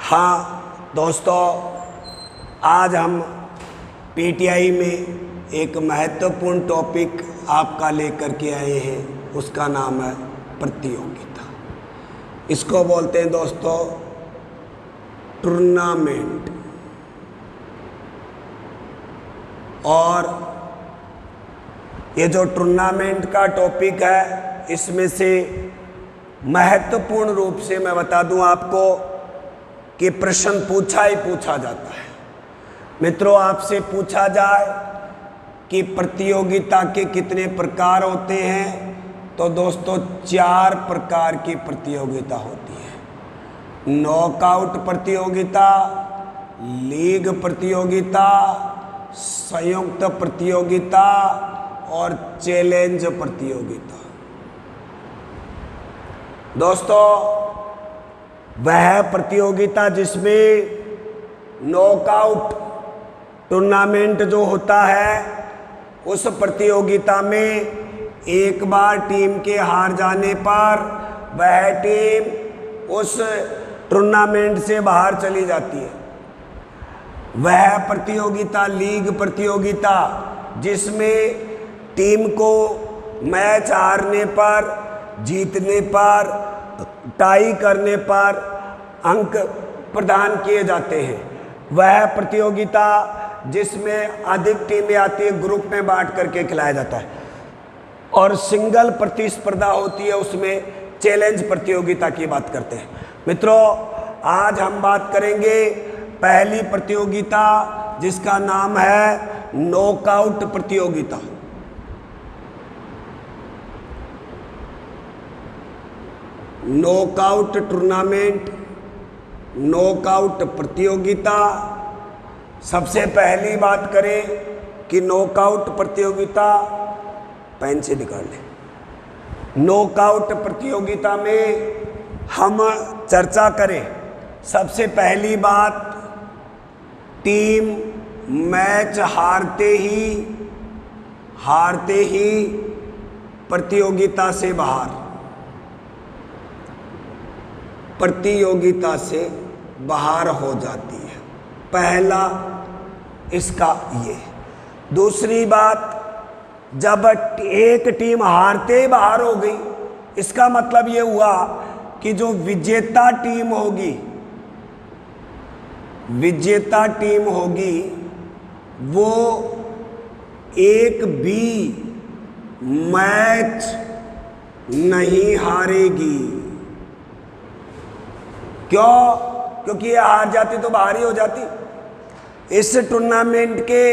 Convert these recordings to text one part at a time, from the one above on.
हाँ दोस्तों, आज हम पीटीआई में एक महत्वपूर्ण टॉपिक आपका लेकर के आए हैं। उसका नाम है प्रतियोगिता। इसको बोलते हैं दोस्तों टूर्नामेंट। और ये जो टूर्नामेंट का टॉपिक है, इसमें से महत्वपूर्ण रूप से मैं बता दूं आपको कि प्रश्न पूछा ही पूछा जाता है। मित्रों, आपसे पूछा जाए कि प्रतियोगिता के कितने प्रकार होते हैं, तो दोस्तों 4 प्रकार की प्रतियोगिता होती है। नॉकआउट प्रतियोगिता, लीग प्रतियोगिता, संयुक्त प्रतियोगिता और चैलेंज प्रतियोगिता। दोस्तों, वह प्रतियोगिता जिसमें नॉकआउट टूर्नामेंट जो होता है, उस प्रतियोगिता में एक बार टीम के हार जाने पर वह टीम उस टूर्नामेंट से बाहर चली जाती है। वह प्रतियोगिता लीग प्रतियोगिता जिसमें टीम को मैच हारने पर, जीतने पर, टाई करने पर अंक प्रदान किए जाते हैं। वह प्रतियोगिता जिसमें अधिक टीमें आती है, ग्रुप में बांट करके खिलाया जाता है। और सिंगल प्रतिस्पर्धा होती है, उसमें चैलेंज प्रतियोगिता की बात करते हैं। मित्रों, आज हम बात करेंगे पहली प्रतियोगिता जिसका नाम है नॉकआउट प्रतियोगिता। नॉकआउट टूर्नामेंट, नॉकआउट प्रतियोगिता। सबसे पहली बात करें कि नॉकआउट प्रतियोगिता, पेन से निकाल लें। नॉकआउट प्रतियोगिता में हम चर्चा करें। सबसे पहली बात, टीम मैच हारते ही प्रतियोगिता से बाहर हो जाती है। पहला इसका ये। दूसरी बात, जब एक टीम हारते ही बाहर हो गई, इसका मतलब ये हुआ कि जो विजेता टीम होगी वो एक भी मैच नहीं हारेगी। क्यों? क्योंकि ये हार जाती तो बाहर ही हो जाती। इस टूर्नामेंट के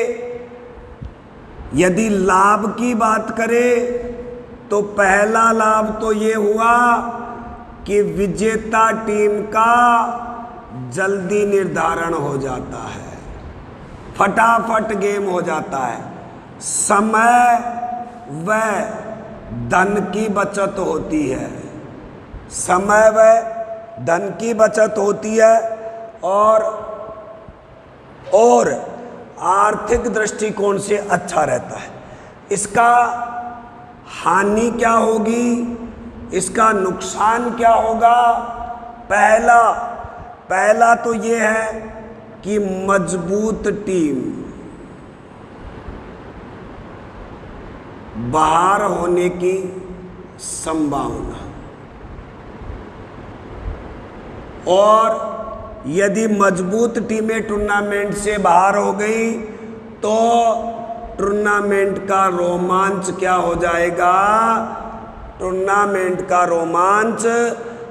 यदि लाभ की बात करें तो पहला लाभ तो ये हुआ कि विजेता टीम का जल्दी निर्धारण हो जाता है, फटाफट गेम हो जाता है। समय व धन की बचत होती है। समय व धन की बचत होती है और आर्थिक दृष्टिकोण से अच्छा रहता है। इसका हानि क्या होगी, इसका नुकसान क्या होगा? पहला तो ये है कि मजबूत टीम बाहर होने की संभावना। और यदि मजबूत टीमें टूर्नामेंट से बाहर हो गई तो टूर्नामेंट का रोमांच क्या हो जाएगा? टूर्नामेंट का रोमांच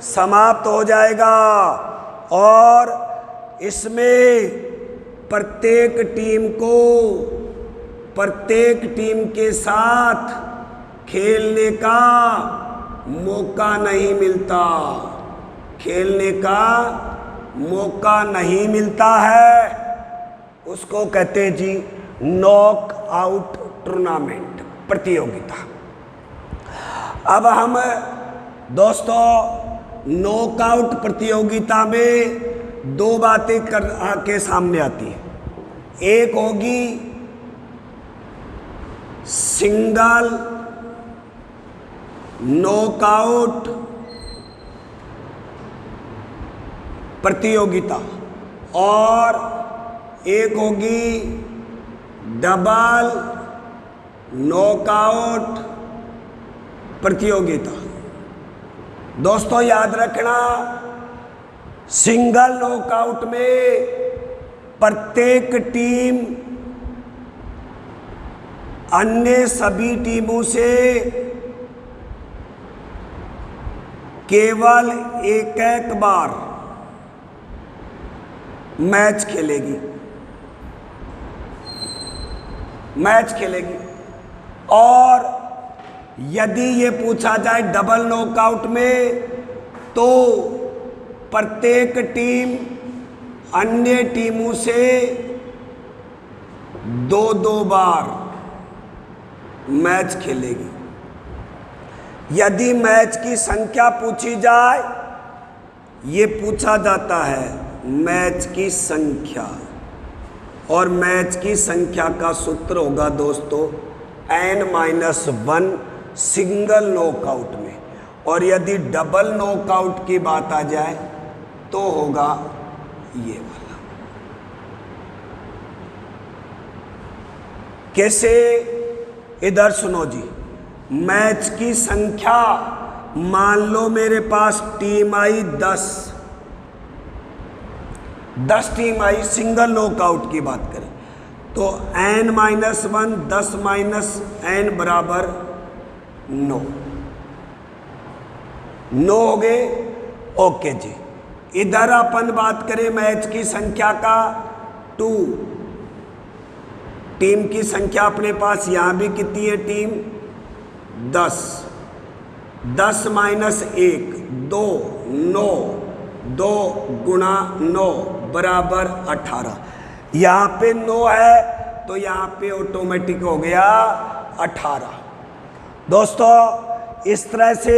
समाप्त हो जाएगा। और इसमें प्रत्येक टीम के साथ खेलने का मौका नहीं मिलता है। उसको कहते हैं जी नॉक आउट टूर्नामेंट प्रतियोगिता। अब हम दोस्तों नॉकआउट प्रतियोगिता में 2 बातें आके सामने आती है। एक होगी सिंगल नॉकआउट प्रतियोगिता, और एक होगी डबल नॉकआउट प्रतियोगिता। दोस्तों याद रखना, सिंगल नॉकआउट में प्रत्येक टीम अन्य सभी टीमों से केवल एक एक बार मैच खेलेगी, और यदि ये पूछा जाए डबल नॉकआउट में, तो प्रत्येक टीम अन्य टीमों से दो दो बार मैच खेलेगी। यदि मैच की संख्या पूछी जाए, ये पूछा जाता है मैच की संख्या, और मैच की संख्या का सूत्र होगा दोस्तों n-1 सिंगल नॉकआउट में, और यदि डबल नॉकआउट की बात आ जाए तो होगा ये वाला। कैसे? इधर सुनो जी, मैच की संख्या मान लो मेरे पास टीम आई 10 टीम आई, सिंगल नॉकआउट की बात करें तो n-1 10 माइनस n बराबर 9 हो गए। ओके जी, इधर अपन बात करें मैच की संख्या का 2, टीम की संख्या अपने पास यहां भी कितनी है टीम 10 माइनस 1 2 9, 2 गुणा 9 बराबर 18। यहाँ पे 9 है तो यहाँ पे ऑटोमेटिक हो गया 18। दोस्तों इस तरह से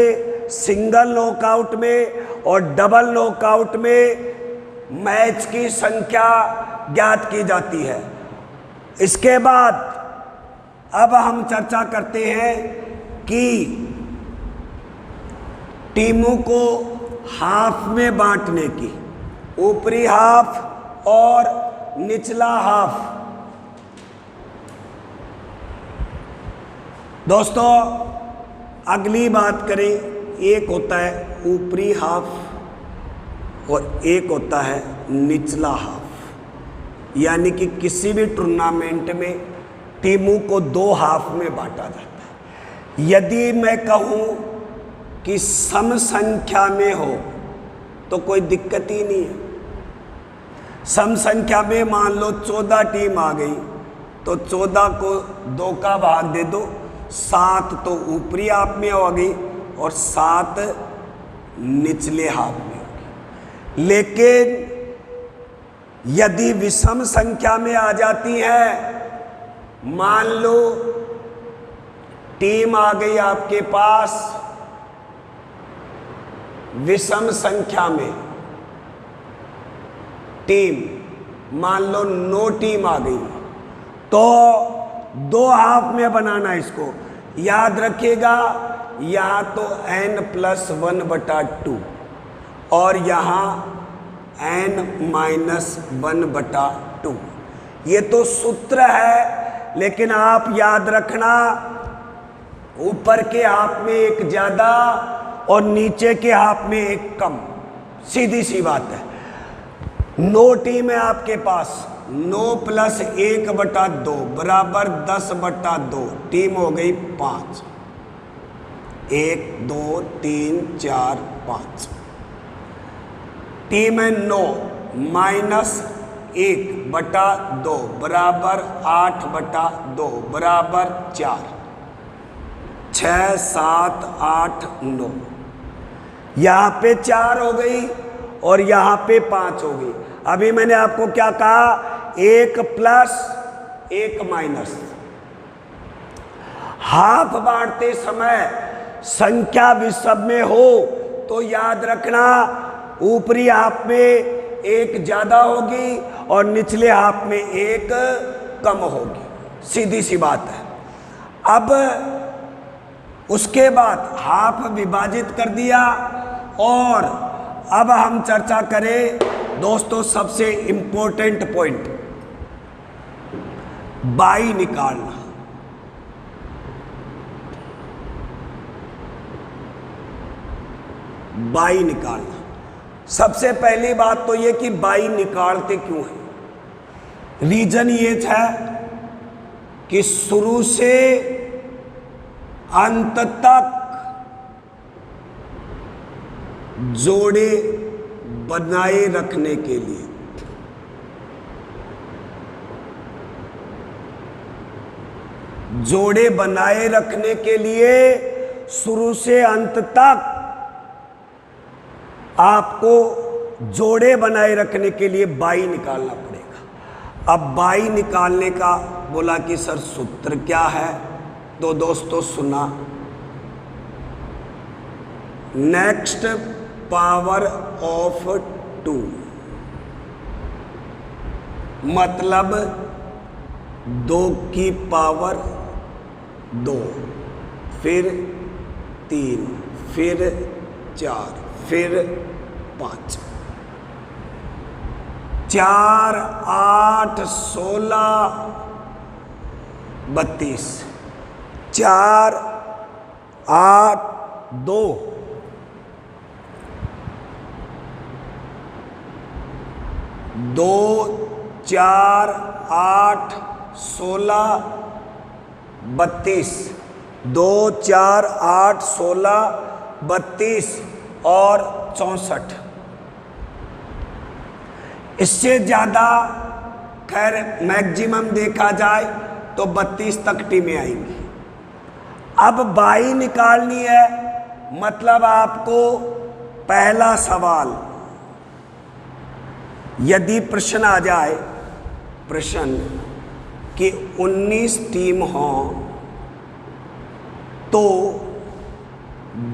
सिंगल नॉकआउट में और डबल नॉकआउट में मैच की संख्या ज्ञात की जाती है। इसके बाद अब हम चर्चा करते हैं कि टीमों को हाफ में बांटने की, ऊपरी हाफ और निचला हाफ। दोस्तों अगली बात करें, एक होता है ऊपरी हाफ और एक होता है निचला हाफ। यानी कि किसी भी टूर्नामेंट में टीमों को 2 हाफ में बांटा जाता है। यदि मैं कहूं कि सम संख्या में हो तो कोई दिक्कत ही नहीं है। सम संख्या में मान लो 14 टीम आ गई तो 14 को 2 का भाग दे दो, 7 तो ऊपरी हाफ में हो गई और 7 निचले हाफ में होगी। लेकिन यदि विषम संख्या में आ जाती है, मान लो टीम आ गई आपके पास विषम संख्या में, टीम मान लो 9 टीम आ गई तो 2 हाफ में बनाना। इसको याद रखिएगा, यहाँ तो n+1/2 और यहाँ n-1/2। ये तो सूत्र है, लेकिन आप याद रखना ऊपर के हाफ में एक ज़्यादा और नीचे के हाफ में एक कम, सीधी सी बात है। 9 टीम है आपके पास, 9 + 1/2 बराबर 10/2, टीम हो गई 5। 1 2 3 4 5। टीम है 9 - 1/2 बराबर 8/2 बराबर 4। 6 7 8 9, यहाँ पे 4 हो गई और यहाँ पे 5 हो गई। अभी मैंने आपको क्या कहा, 1 + 1 - हाफ बांटते समय संख्या विषम में हो तो याद रखना ऊपरी हाफ में एक ज़्यादा होगी और निचले हाफ में एक कम होगी, सीधी सी बात है। अब उसके बाद हाफ विभाजित कर दिया और अब हम चर्चा करें दोस्तों सबसे इंपॉर्टेंट पॉइंट, बाई निकालना। बाई निकालना, सबसे पहली बात तो ये कि बाई निकालते क्यों है। रीजन ये था कि शुरू से अंत तक जोड़े बनाए रखने के लिए, जोड़े बनाए रखने के लिए शुरू से अंत तक आपको जोड़े बनाए रखने के लिए बाई निकालना पड़ेगा। अब बाई निकालने का बोला कि सर सूत्र क्या है, तो दोस्तों सुना, नेक्स्ट पावर ऑफ 2, मतलब 2 की पावर 2, फिर 3, फिर 4, फिर 5, 4, 8, 16, 32, 4, 8, 2, 2, 4, 8, 16, 32, 2, 4, 8, 16, 32 और 64। इससे ज़्यादा खैर मैक्सिमम देखा जाए तो 32 तक टीमें आएंगी। अब बाई निकालनी है, मतलब आपको पहला सवाल, यदि प्रश्न आ जाए, प्रश्न कि 19 टीम हो तो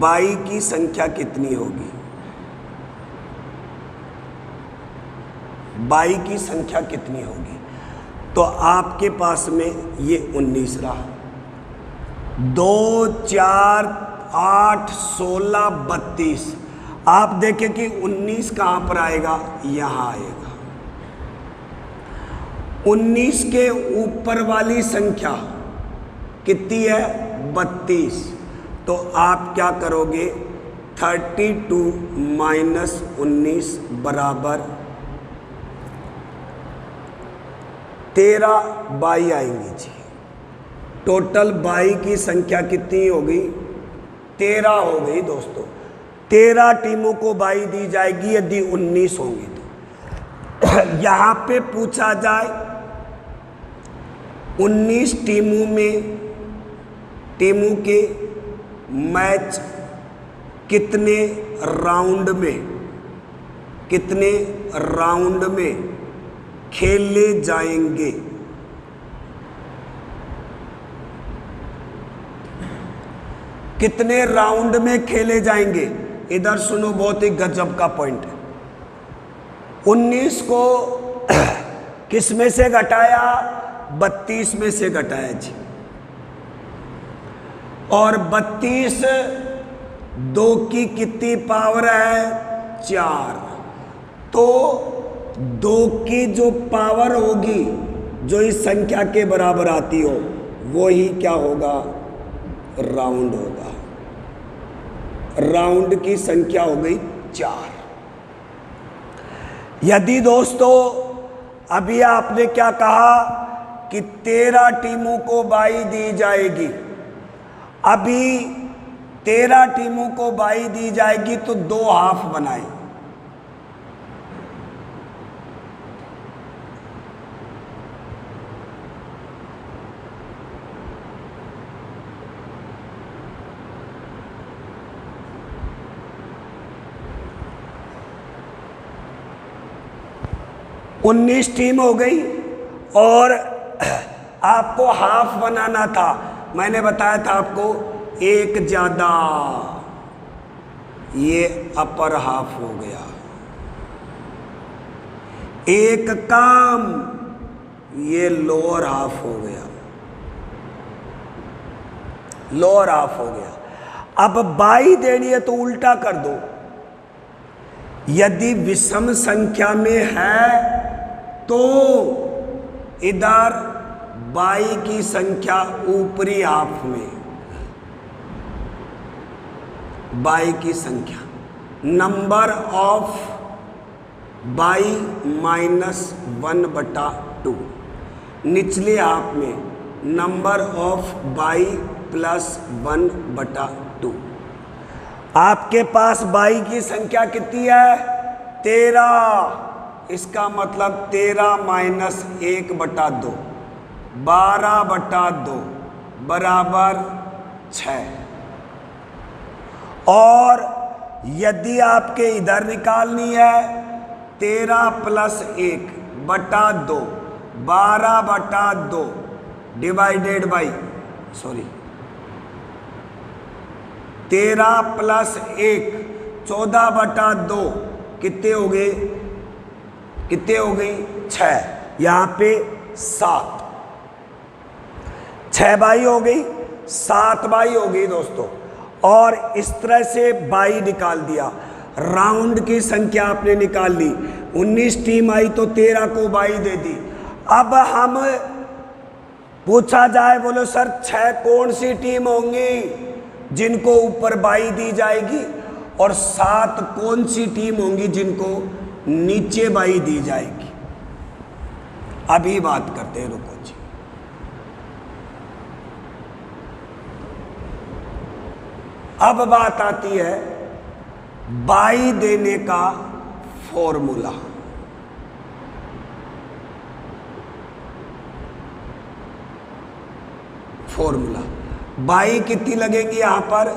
बाई की संख्या कितनी होगी, बाई की संख्या कितनी होगी, तो आपके पास में ये 19 रहा, 2, 4, 8, 16, 32। आप देखें कि 19 कहाँ पर आएगा, यहाँ आएगा। 19 के ऊपर वाली संख्या कितनी है, 32। तो आप क्या करोगे, 32 माइनस 19 बराबर 13 बाई आएंगी जी। टोटल बाई की संख्या कितनी होगी, 13 हो गई दोस्तों। 13 टीमों को बाई दी जाएगी यदि 19 होंगी तो। यहाँ पे पूछा जाए 19 टीमों में, टीमों के मैच कितने राउंड में, कितने राउंड में खेले जाएंगे, कितने राउंड में खेले जाएंगे। इधर सुनो, बहुत ही गजब का पॉइंट है। 19 को किस में से घटाया, 32 में से घटाया जी। और 32 2 की कितनी पावर है, 4। तो 2 की जो पावर होगी, जो इस संख्या के बराबर आती हो, वो ही क्या होगा, राउंड होगा। राउंड की संख्या हो गई 4। यदि दोस्तों अभी आपने क्या कहा कि 13 टीमों को बाई दी जाएगी, अभी 13 टीमों को बाई दी जाएगी तो 2 हाफ बनाए। उन्नीस टीम हो गई और आपको हाफ बनाना था। मैंने बताया था आपको, एक ज़्यादा, ये अपर हाफ हो गया, एक काम, ये लोअर हाफ हो गया, लोअर हाफ हो गया। अब बाई देनी है तो उल्टा कर दो, यदि विषम संख्या में है तो इधर बाई की संख्या ऊपरी हाफ में, बाई की संख्या नंबर ऑफ बाई -1/2, निचले हाफ में नंबर ऑफ बाई +1/2। आपके पास बाई की संख्या कितनी है? 13। इसका मतलब 13 - 1/2, 12/2 बराबर 6। और यदि आपके इधर निकालनी है 13 + 1/2, 12/2 डिवाइडेड बाई 13 + 1 14/2 कितने हो गए? 6। यहाँ पे 7, 6 बाई हो गई, 7 बाई हो गई दोस्तों। और इस तरह से बाई निकाल दिया। राउंड की संख्या आपने निकाल ली, 19 टीम आई तो 13 को बाई दे दी। अब हम पूछा जाए, बोलो सर 6 कौन सी टीम होंगी जिनको ऊपर बाई दी जाएगी, और 7 कौन सी टीम होंगी जिनको नीचे बाई दी जाएगी? अभी बात करते हैं, रुको जी। अब बात आती है बाई देने का फॉर्मूला। बाई कितनी लगेंगी? यहां पर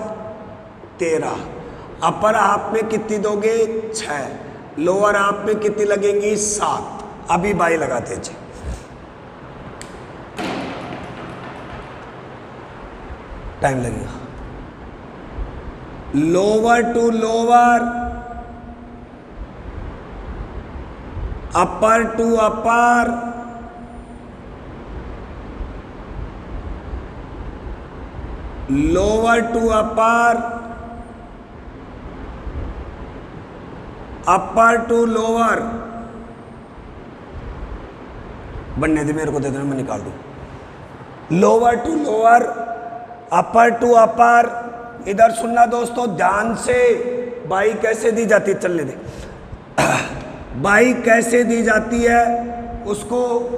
13। अपर हाफ में कितनी दोगे? 6। लोअर हाफ में कितनी लगेंगी? 7। अभी बाई लगाते जी। टाइम लगेगा। Lower to lower, upper to upper, lower to upper, upper to lower. बनने दे, मेरे को दे देना, मैं निकाल दूं। Lower to lower, upper to upper. इधर सुनना दोस्तों ध्यान से, बाई कैसे दी जाती है, चलने दे। बाई कैसे दी जाती है उसको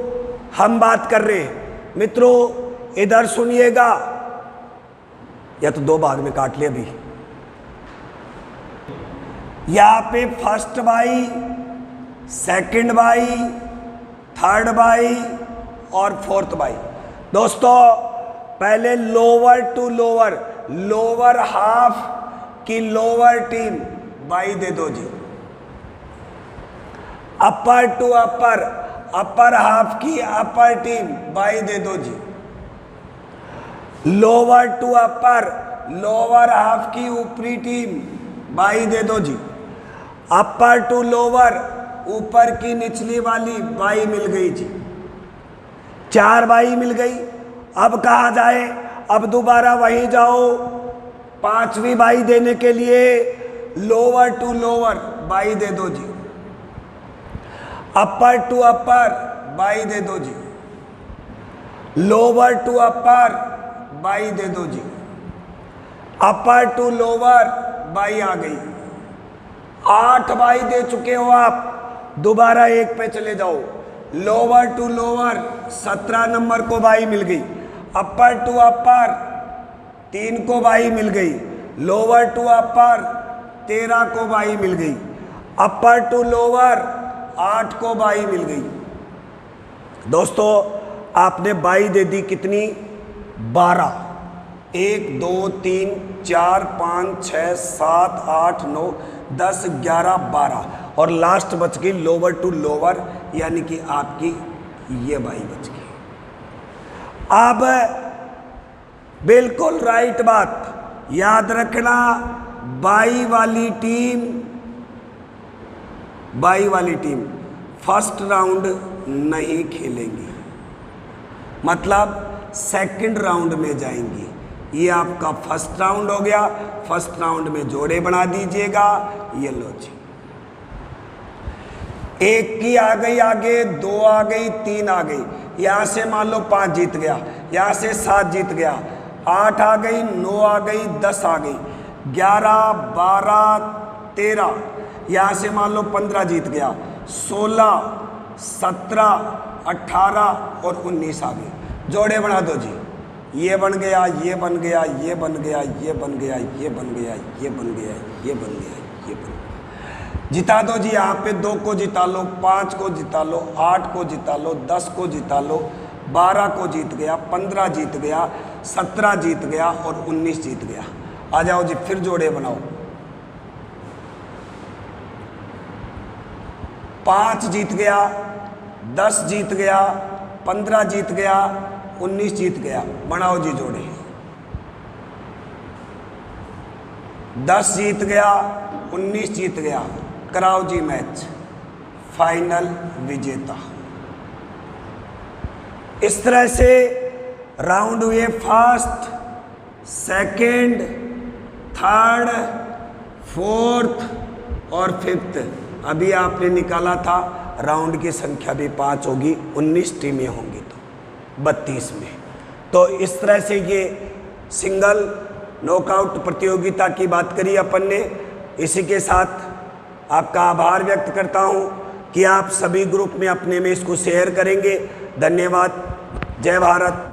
हम बात कर रहे हैं। मित्रों इधर सुनिएगा, या तो 2 भाग में काट लिया अभी। यहां पे first bye, second bye, third bye और फोर्थ बाई। दोस्तों पहले lower to lower, lower half की लोअर टीम बाई दे दो जी। अपर टू अपर, अपर हाफ की अपर टीम बाई दे दो जी। Lower to upper, lower half की ऊपरी टीम बाई दे दो जी। अपर टू लोअर, ऊपर की निचली वाली बाई मिल गई जी। 4 बाई मिल गई। अब कहा जाए, अब दोबारा वहीं जाओ, 5वीं बाई देने के लिए लोअर टू लोअर बाई दे दो जी। अपर टू अपर बाई दे दो जी। लोअर टू अपर बाई दे दो जी। अपर टू लोअर बाई आ गई। 8 बाई दे चुके हो आप। दोबारा 1 पे चले जाओ। लोअर टू लोअर 17 नंबर को बाई मिल गई। अपर टू अपर 3 को बाई मिल गई। लोअर टू अपर 13 को बाई मिल गई। अपर टू लोअर 8 को बाई मिल गई। दोस्तों आपने बाई दे दी कितनी? 12। 1 2 3 4 5 6 7 8 9 10 11 12 और लास्ट बच गई लोअर टू लोअर, यानी कि आपकी ये बाई बच गई। अब बिल्कुल राइट बात याद रखना, बाई वाली टीम फर्स्ट राउंड नहीं खेलेंगी, मतलब सेकंड राउंड में जाएंगी। ये आपका फर्स्ट राउंड हो गया। फर्स्ट राउंड में जोड़े बना दीजिएगा। ये लो जी, एक की आ गई आगे, 2 आ गई, 3 आ गई, यहाँ से मान लो 5 जीत गया, यहाँ से 7 जीत गया, 8 आ गई, 9 आ गई, 10 आ गई, 11, 12, 13, यहाँ से मान लो 15 जीत गया, 16, 17, 18 और 19 आ गई। जोड़े बना दो जी। ये बन गया, ये बन गया, ये बन गया, ये बन गया, ये बन गया, ये बन गया, ये बन गया, ये बन गया। जिता दो जी। यहाँ पे 2 को जिता लो, 5 को जिता लो, 8 को जिता लो, 10 को जिता लो, 12 को जीत गया, 15 जीत गया, 17 जीत गया और 19 जीत गया। आ जाओ जी, फिर जोड़े बनाओ। 5 जीत गया, 10 जीत गया, 15 जीत गया, 19 जीत गया। बनाओ जी जोड़े। 10 जीत गया, 19 जीत गया। कराओ जी मैच। फाइनल विजेता। इस तरह से राउंड हुए फर्स्ट, सेकंड, थर्ड, फोर्थ और फिफ्थ। अभी आपने निकाला था राउंड की संख्या भी 5 होगी, 19 टीमें होंगी तो 32 में। तो इस तरह से ये सिंगल नॉकआउट प्रतियोगिता की बात करी अपन ने। इसी के साथ आपका आभार व्यक्त करता हूं कि आप सभी ग्रुप में अपने में इसको शेयर करेंगे। धन्यवाद। जय भारत।